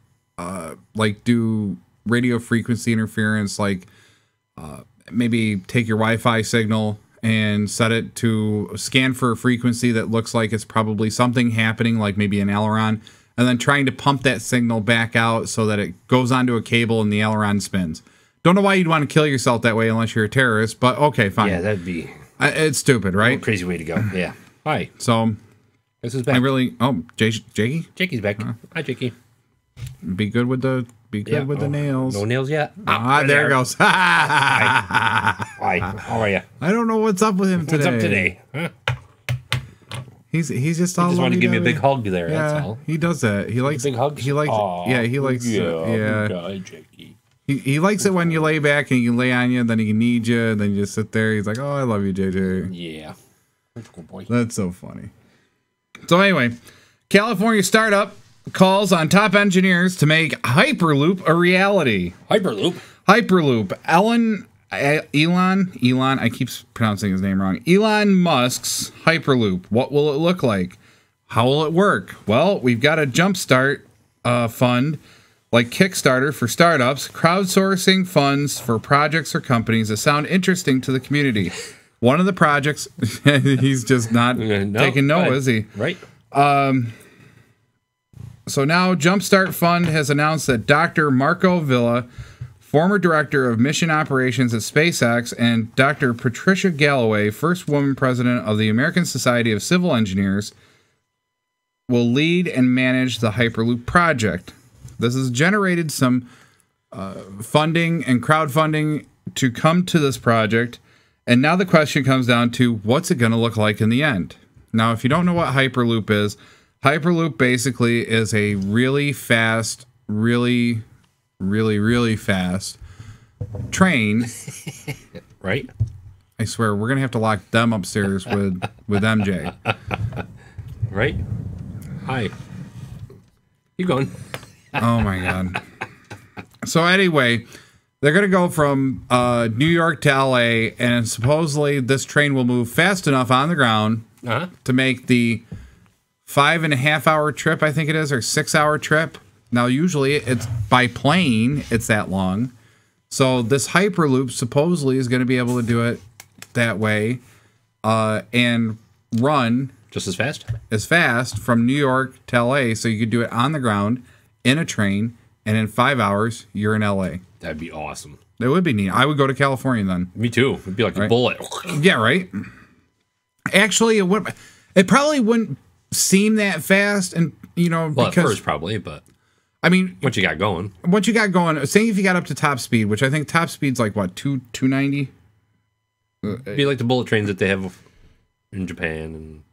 do radio frequency interference, maybe take your Wi-Fi signal and set it to scan for a frequency that looks like it's probably something happening, like maybe an aileron, and then trying to pump that signal back out so that it goes onto a cable and the aileron spins. Don't know why you'd want to kill yourself that way unless you're a terrorist, but okay, fine. Yeah, that'd be it's stupid, right? a crazy way to go. Yeah. Hi. So This is back. Jakey? Jakey's back. Hi, Jakey. Be good with the the nails. No nails yet. There it goes. Hi. How are you? I don't know what's up with him today. What's up today? Huh? He's just all. He just wanted to give me a big hug there. Yeah, That's all. he does that. He likes big hugs. He likes. Aw, yeah, he likes. Yeah. Guy, Jakey. He likes it when you lay back and he can lay on you, and then he can need you, and then you just sit there. He's like, "Oh, I love you, JJ." Yeah. That's a good boy. That's so funny. So anyway, California startup calls on top engineers to make Hyperloop a reality. Hyperloop. Elon, I keep pronouncing his name wrong. Elon Musk's Hyperloop. What will it look like? How will it work? Well, we've got a jumpstart fund like Kickstarter for startups, crowdsourcing funds for projects or companies that sound interesting to the community. One of the projects, he's just not taking no, is he? Right. So now Jumpstart Fund has announced that Dr. Marco Villa, former director of mission operations at SpaceX, and Dr. Patricia Galloway, first woman president of the American Society of Civil Engineers, will lead and manage the Hyperloop project. This has generated some funding and crowdfunding to come to this project. And now the question comes down to what's it going to look like in the end? Now, if you don't know what Hyperloop is, Hyperloop basically is a really fast, really fast train. Right? I swear, we're going to have to lock them upstairs with MJ. Right? Hi. You going? Oh, my God. So anyway, they're going to go from New York to LA, and supposedly this train will move fast enough on the ground to make the 5.5 hour trip, I think it is, or 6 hour trip. Now, usually it's by plane, it's that long. So this Hyperloop supposedly is going to be able to do it that way and run just as fast from New York to LA. So you could do it on the ground in a train, and in 5 hours, you're in LA. That'd be awesome. It would be neat. I would go to California then. Me too. It'd be like a bullet. Yeah, right? Actually, it probably wouldn't seem that fast, and well, because at first probably, but I mean, once you got going, say if you got up to top speed, which I think top speed's like what, 290? It'd be like the bullet trains that they have in Japan and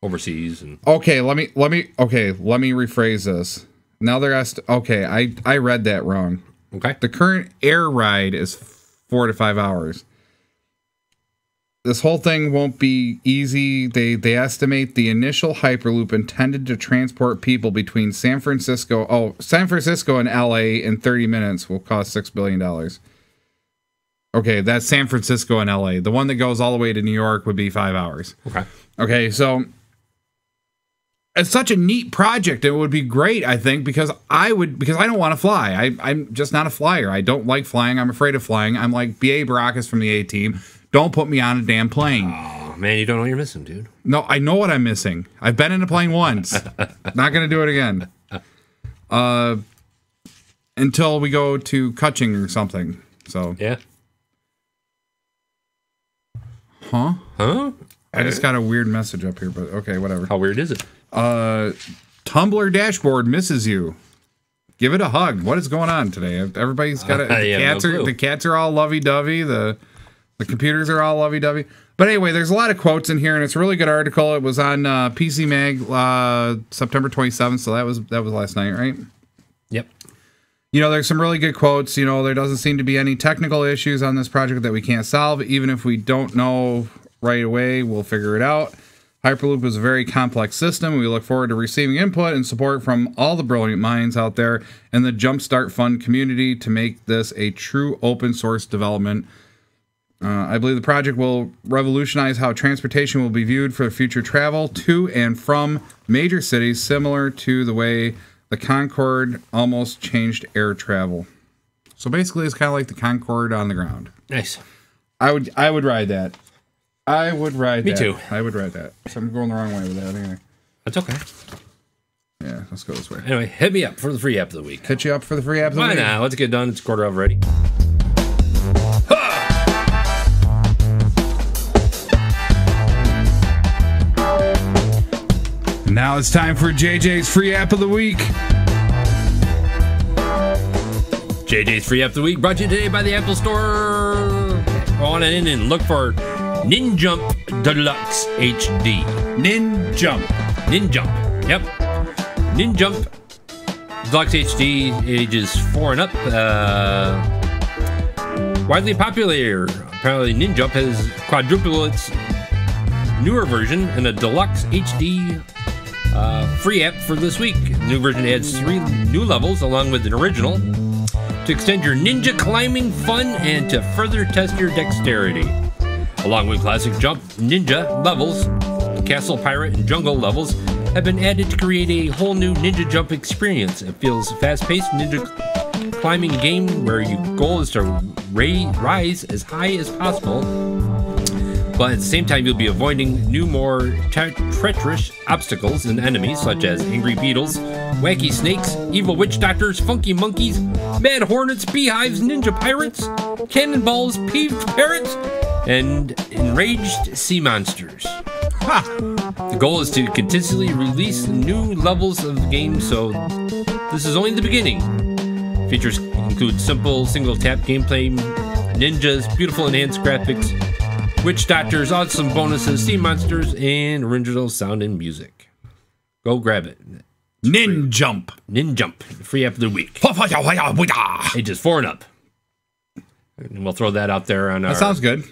overseas. And okay, let me rephrase this. Now they're asked. Okay, I read that wrong. Okay, the current air ride is 4 to 5 hours. This whole thing won't be easy. They estimate the initial Hyperloop intended to transport people between San Francisco and LA in 30 minutes will cost $6 billion. Okay, that's San Francisco and LA. The one that goes all the way to New York would be 5 hours. Okay, so it's such a neat project. It would be great, I think, because I don't want to fly. I'm just not a flyer. I don't like flying. I'm afraid of flying. I'm like B.A. Baracus from the A-Team. Don't put me on a damn plane. Oh, man, you don't know what you're missing, dude. No, I know what I'm missing. I've been in a plane once. Not going to do it again. Until we go to Kuching or something. So yeah. Huh? I just got a weird message up here, but okay, whatever. How weird is it? Tumblr dashboard misses you. Give it a hug. What is going on today? Everybody's got it. The cats are all lovey-dovey. The computers are all lovey-dovey. But anyway, there's a lot of quotes in here, and it's a really good article. It was on PC Mag September 27th, so that was last night, right? Yep. There's some really good quotes. There doesn't seem to be any technical issues on this project that we can't solve. Even if we don't know right away, we'll figure it out. Hyperloop is a very complex system. We look forward to receiving input and support from all the brilliant minds out there in the Jumpstart Fund community to make this a true open source development. I believe the project will revolutionize how transportation will be viewed for future travel to and from major cities, similar to the way the Concorde almost changed air travel. So basically, it's kind of like the Concorde on the ground. Nice. I would ride that. I would ride Me that. too. I would ride that. So I'm going the wrong way with that anyway. That's okay. Yeah, let's go this way. Anyway, hit me up for the free app of the week. Hit you up for the free app of the Why week. now? Let's get done. It's quarter of already. Now it's time for JJ's free app of the week. JJ's free app of the week brought to you today by the Apple Store. Go on in and look for NinJump Deluxe HD. NinJump. NinJump. Yep. NinJump Deluxe HD, ages 4 and up. Widely popular. Apparently, NinJump has quadrupled its newer version in a Deluxe HD free app for this week. The new version adds 3 new levels along with an original to extend your ninja climbing fun and to further test your dexterity. Along with classic jump ninja levels, castle pirate and jungle levels have been added to create a whole new ninja jump experience. It feels fast-paced ninja climbing game where your goal is to rise as high as possible, but at the same time you'll be avoiding new, more treacherous obstacles and enemies such as angry beetles, wacky snakes, evil witch doctors, funky monkeys, mad hornets, beehives, ninja pirates, cannonballs, peeved parrots, and enraged sea monsters. The goal is to continuously release new levels of the game, so this is only the beginning. Features include simple single tap gameplay, ninjas, beautiful enhanced graphics, witch doctors, awesome bonuses, sea monsters, and original sound and music. Go grab it. NinJump. NinJump, free app of the week. Ages 4 and up. And we'll throw that out there on our That sounds good.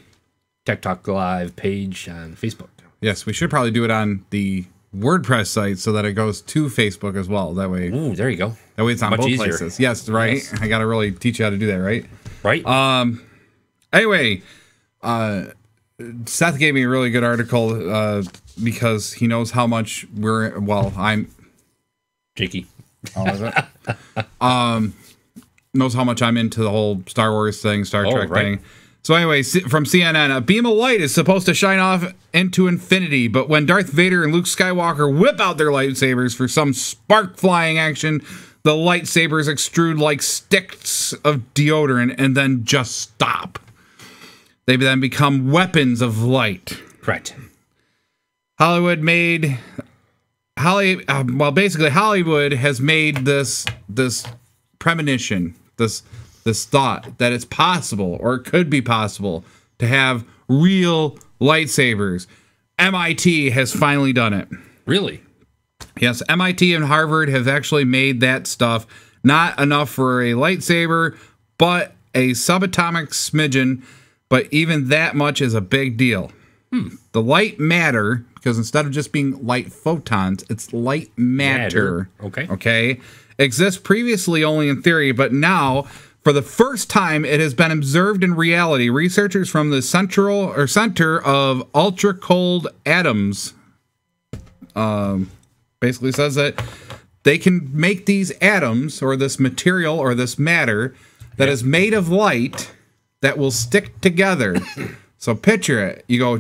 Tech Talk Live page on Facebook. Yes, we should probably do it on the WordPress site so that it goes to Facebook as well. That way, Ooh, there you go. that way it's on Much both easier. places. Yes, right. Yes. I got to really teach you how to do that, right? Right? Anyway, Seth gave me a really good article because he knows how much I'm Jakey. is it? Knows how much I'm into the whole Star Wars thing, Star Trek right. thing. So anyway, from CNN, a beam of light is supposed to shine off into infinity, but when Darth Vader and Luke Skywalker whip out their lightsabers for some spark flying action, the lightsabers extrude like sticks of deodorant and then just stop. They then become weapons of light. Correct. Hollywood has made this premonition, this thought that it's possible, or it could be possible, to have real lightsabers. MIT has finally done it. Really? Yes, MIT and Harvard have actually made that stuff. Not enough for a lightsaber, but a subatomic smidgen. But even that much is a big deal. The light matter, because instead of just being light photons, it's light matter. Okay. Exists previously only in theory, but now, for the first time, it has been observed in reality. Researchers from the Center of Ultra Cold Atoms basically says that they can make these atoms, or this material, or this matter that is made of light that will stick together. So picture it. You go,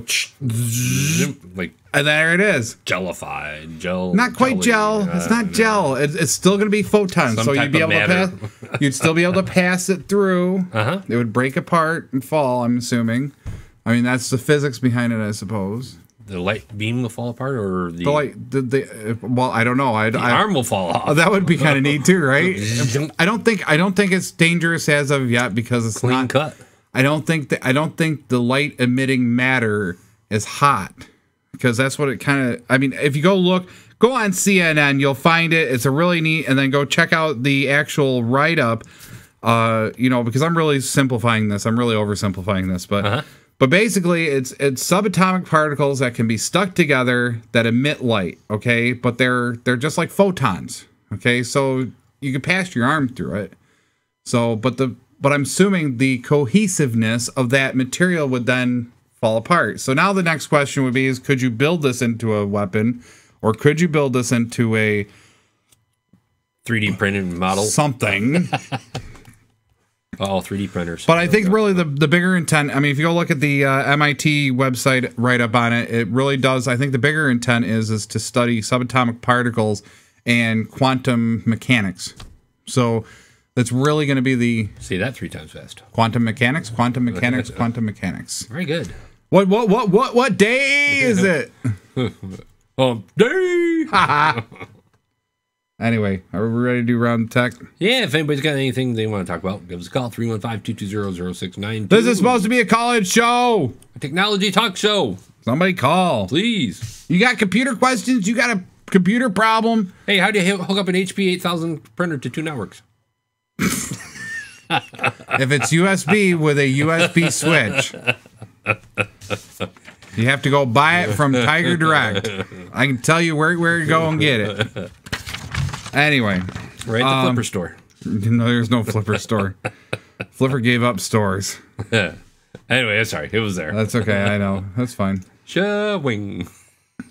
Like and there it is. jellified, gel. Not quite jelly, gel. It's not gel. It's still going to be photons. Some So type you'd be of able to matter. pass. You'd still be able to pass it through. Uh-huh. It would break apart and fall. I'm assuming. I mean, that's the physics behind it, I suppose. The light beam will fall apart, or the Well, I don't know. arm will fall off. That would be kind of neat too, right? I don't think it's dangerous as of yet because it's Clean not cut. I don't think the light emitting matter is hot, because that's what it kind of. I mean, if you go on CNN, you'll find it. It's a really neat, and then go check out the actual write up. Because I'm really simplifying this. I'm really oversimplifying this, but basically, it's subatomic particles that can be stuck together that emit light. Okay, but they're just like photons. Okay, so you can pass your arm through it. So, but I'm assuming the cohesiveness of that material would then fall apart. So now the next question would be: could you build this into a weapon, or could you build this into a 3D printed model? something? All 3D printers. But I think really the bigger intent, I mean, if you go look at the MIT website right up on it, it really does. I think the bigger intent is to study subatomic particles and quantum mechanics. So that's really going to be the... Say that 3 times fast. Quantum mechanics, quantum mechanics, quantum mechanics. Very good. What day is it? Day! Anyway, are we ready to do Round the Tech? Yeah, if anybody's got anything they want to talk about, give us a call, 315-220-0692. This is supposed to be a college show. A technology talk show. Somebody call. Please. You got computer questions? You got a computer problem? Hey, how do you hook up an HP 8000 printer to 2 networks? If it's USB with a USB switch, you have to go buy it from Tiger Direct. I can tell you where to go and get it. Anyway. Right at the Flipper store. No, there's no Flipper store. Flipper gave up stores. Anyway, I'm sorry. It was there. That's okay. I know. That's fine. Shoving.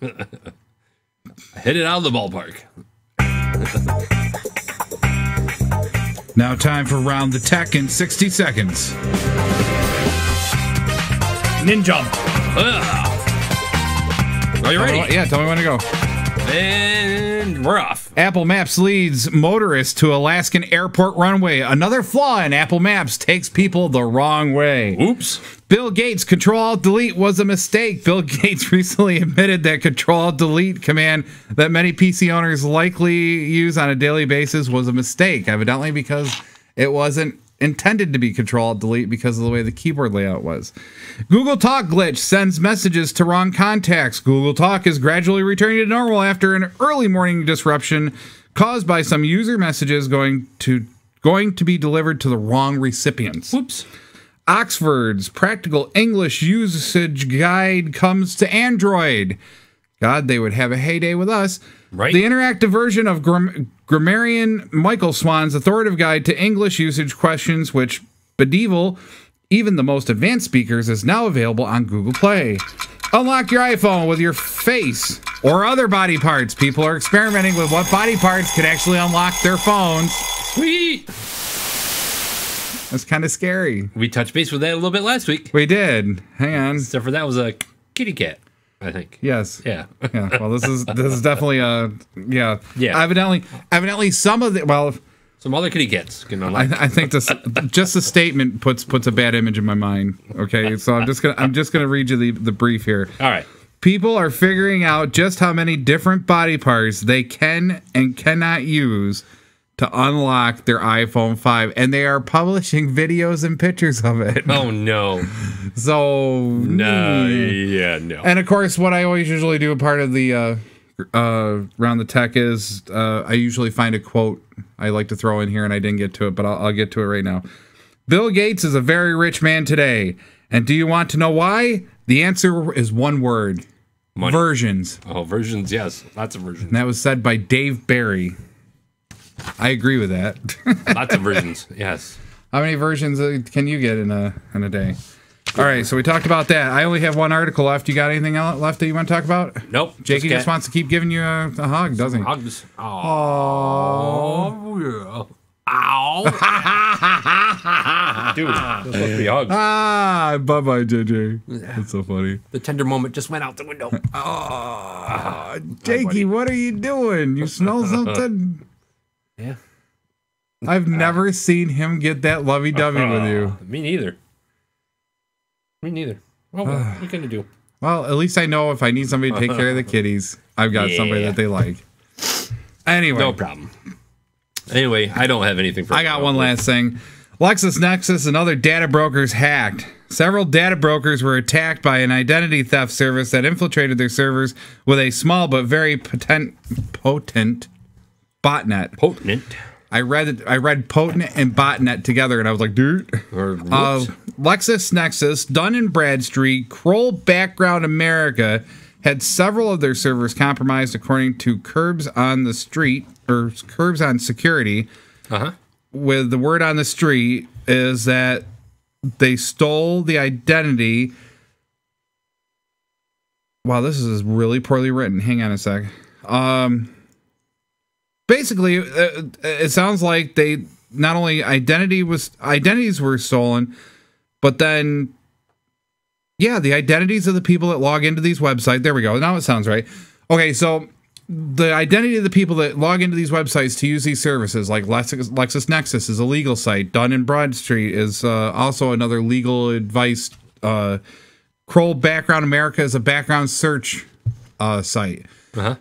I hit it out of the ballpark. Now time for Round the Tech in 60 seconds. NinJump. Are you ready? Yeah, tell me when to go. And we're off. Apple Maps leads motorists to Alaskan airport runway. Another flaw in Apple Maps takes people the wrong way. Oops. Bill Gates' Control-Alt-Delete was a mistake. Bill Gates recently admitted that Control-Alt-Delete command that many PC owners likely use on a daily basis was a mistake, evidently because it wasn't intended to be Control-Alt-Delete because of the way the keyboard layout was. Google Talk glitch sends messages to wrong contacts. Google Talk is gradually returning to normal after an early morning disruption caused by some user messages going to be delivered to the wrong recipients. Whoops. Oxford's Practical English Usage Guide comes to Android. God, they would have a heyday with us. Right. The interactive version of grammarian Michael Swan's authoritative guide to English usage questions, which bedevil even the most advanced speakers, is now available on Google Play. Unlock your iPhone with your face or other body parts. People are experimenting with what body parts could actually unlock their phones. Sweet. That's kind of scary. We touched base with that a little bit last week. We did. Hang on. Except for that was a kitty cat, I think. Yes. Yeah. Yeah. Well, this is definitely a yeah. Yeah. Evidently some of the some other kitty cats can unlock. I think this just the statement puts a bad image in my mind. Okay, so I'm just gonna read you the brief here. All right. People are figuring out just how many different body parts they can and cannot use to unlock their iPhone 5, and they are publishing videos and pictures of it. Oh no! So no, yeah, no. And of course, what I always usually do, a part of the Round the Tech, is I usually find a quote I like to throw in here, and I didn't get to it, but I'll get to it right now. Bill Gates is a very rich man today, and do you want to know why? The answer is one word: Money. Versions. Oh, versions, yes, lots of versions. And that was said by Dave Barry. I agree with that. Lots of versions, yes. How many versions can you get in a day? All right, so we talked about that. I only have one article left. You got anything else left that you want to talk about? Nope. Jakey just wants to keep giving you a hug, doesn't he? Hugs. Oh, yeah. Ow. Dude, those must be hugs. Bye-bye, JJ. That's so funny. The tender moment just went out the window. Oh, Jakey, what are you doing? You smell something? Yeah. I've never seen him get that lovey-dovey with you. Me neither. Oh, well, what are you going to do? Well, at least I know if I need somebody to take care of the kitties, I've got somebody that they like. Anyway. No problem. Anyway, I don't have anything for I got one last thing. LexisNexis and other data brokers hacked. Several data brokers were attacked by an identity theft service that infiltrated their servers with a small but very potent botnet. Potent. I read potent and botnet together, and I was like, dude. LexisNexis, Dun & Bradstreet, Kroll Background America had several of their servers compromised, according to Curbs on the Street, or Curbs on Security. Uh-huh. With the word on the street is that they stole the identity. Wow, this is really poorly written. Hang on a sec. Basically, it sounds like they not only identities were stolen, but then, yeah, the identities of the people that log into these websites. There we go. Now it sounds right. Okay, so the identity of the people that log into these websites to use these services, like LexisNexis is a legal site. Dun & Bradstreet is also another legal advice. Kroll Background America is a background search site.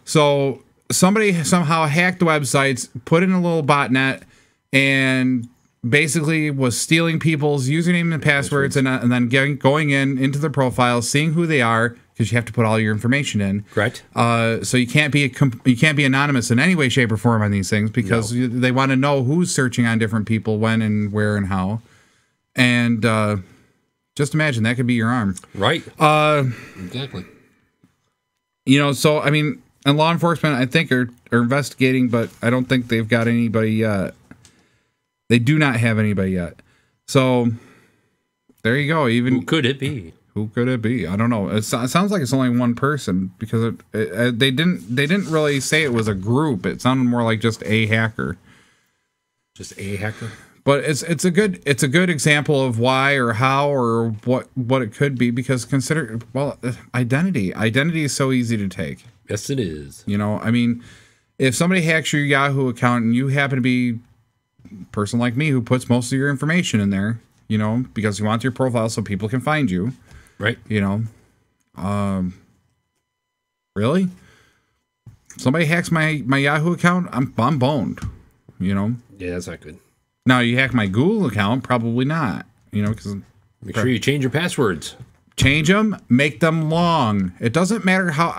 So somebody somehow hacked the websites, put in a little botnet, and basically was stealing people's username and passwords, and then going into their profiles, seeing who they are, because you have to put all your information in. Correct. So you can't be anonymous in any way, shape, or form on these things, because they want to know who's searching on different people, when and where and how. And just imagine that could be your arm. Right. Exactly. So I mean, and law enforcement, I think, are investigating, but I don't think they've got anybody yet. They do not have anybody yet. So there you go. Who could it be? Who could it be? I don't know. It sounds like it's only one person, because they didn't really say it was a group. It sounded more like just a hacker. Just a hacker. But it's a good example of why or how or what it could be, because consider, identity is so easy to take. Yes, it is. I mean, if somebody hacks your Yahoo account and you happen to be a person like me who puts most of your information in there, because you want your profile so people can find you. Right. Really? Somebody hacks my Yahoo account, I'm boned. Yeah, that's not good. Now, you hack my Google account, probably not. Because make sure you change your passwords. Change them, make them long. It doesn't matter how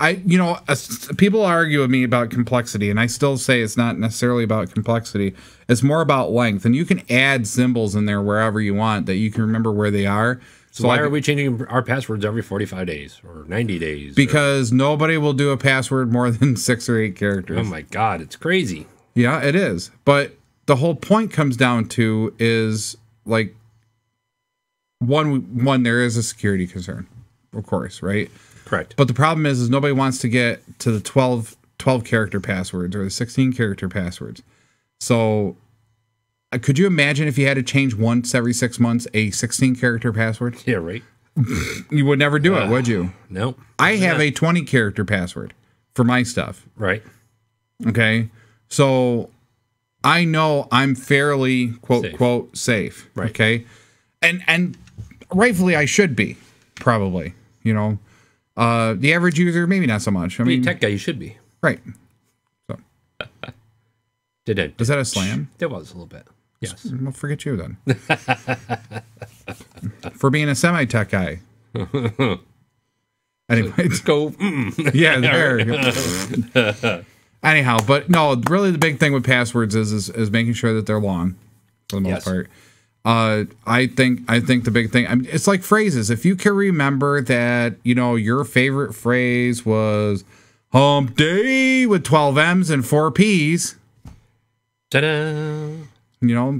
people argue with me about complexity, and I still say it's not necessarily about complexity. It's more about length, and you can add symbols in there wherever you want that you can remember where they are. So why are we changing our passwords every 45 days or 90 days? Because nobody will do a password more than 6 or 8 characters. Oh my God, it's crazy. Yeah, it is. But the whole point comes down to is, like, one there is a security concern, of course, right? Correct. But the problem is nobody wants to get to the 12 character passwords or the 16 character passwords. So could you imagine if you had to change once every 6 months a 16 character password? Yeah, right. You would never do it, would you? No. I have a 20 character password for my stuff. Right. Okay. So I know I'm fairly quote safe. Right. Okay. And rightfully I should be, probably. The average user, maybe not so much. I mean, a tech guy, you should be. Right. So Is that a slam? There was a little bit. Yes. Well, forget you then. For being a semi-tech guy. Anyway, let's go. Yeah, there. Anyhow, but no, really the big thing with passwords is making sure that they're long, for the most part. I think the big thing, I mean, it's like phrases. If you can remember that, your favorite phrase was hump day with 12 M's and 4 P's. Ta-da!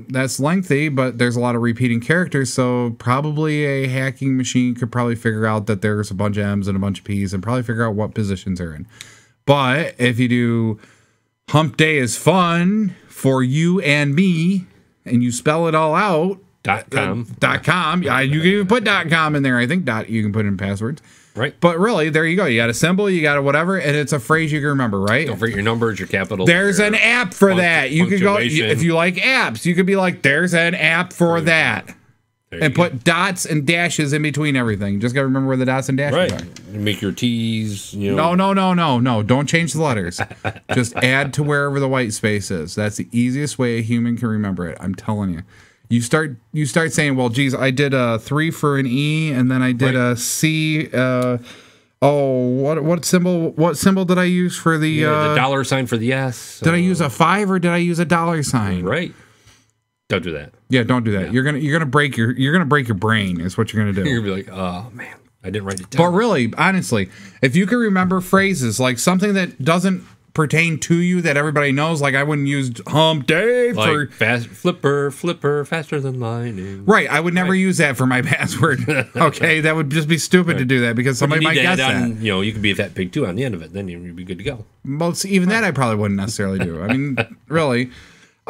That's lengthy, but there's a lot of repeating characters, so probably a hacking machine could probably figure out that there's a bunch of M's and a bunch of P's and probably figure out what positions they're in. But if you do hump day is fun for you and me, and you spell it all out, .com. Yeah, you can even put .com in there. I think you can put in passwords. Right. But really, there you go. You got a symbol, you got a whatever, and it's a phrase you can remember, right? Don't forget your numbers, your capitals. There's an app for that. You could go, punctuation. if you like apps, you could be like, there's an app for that. And put dots and dashes in between everything. You just got to remember where the dots and dashes are. You make your T's, No. Don't change the letters. Just add to wherever the white space is. That's the easiest way a human can remember it. I'm telling you. You start saying, well, geez, I did a 3 for an E, and then I did a C. What symbol did I use for the $sign for the S? Did I use a 5 or did I use a $sign? Right. Don't do that. Yeah, don't do that. Yeah. You're gonna break your brain. Is what you're gonna do. You're gonna be like, oh man, I didn't write it down. But really, honestly, if you can remember phrases like something that doesn't pertain to you that everybody knows, like I wouldn't use hump day for fast flipper faster than lightning. Right, I would never use that for my password. Okay, that would just be stupid to do that because somebody might guess that. You could be a fat pig too on the end of it. Then you'd be good to go. Well, even that I probably wouldn't necessarily do. I mean, really.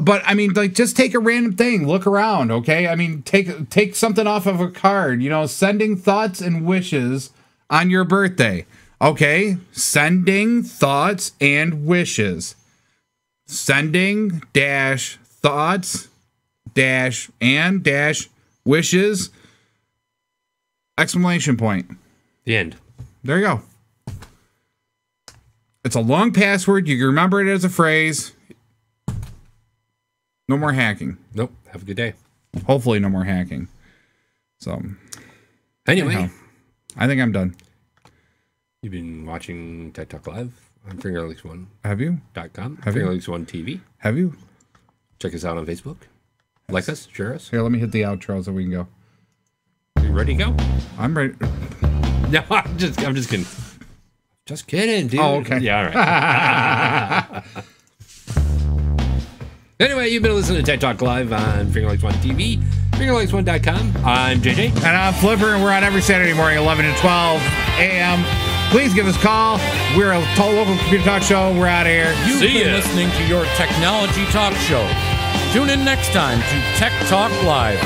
But I mean, like, just take a random thing, look around, okay? I mean, take something off of a card, sending thoughts and wishes on your birthday. Okay, sending thoughts and wishes. Sending dash thoughts dash and dash wishes exclamation point. The end. There you go. It's a long password. You can remember it as a phrase. No more hacking. Nope. Have a good day. Hopefully no more hacking. So anyway, anyhow, I think I'm done. You've been watching Tech Talk Live on FingerLeaks1.com. Have you? FingerLeaks1 TV. Have you? Check us out on Facebook. Like us, share us. Here, let me hit the outro so we can go. You ready to go? I'm ready. No, I'm just kidding. Just kidding, dude. Oh, okay. Yeah, all right. Anyway, you've been listening to Tech Talk Live on FingerLeaks1 TV, FingerLeaks1.com. I'm JJ. And I'm Flipper, and we're on every Saturday morning, 11 to 12 a.m. Please give us a call. We're a local computer talk show. We're out of here. You've been listening to your technology talk show. Tune in next time to Tech Talk Live.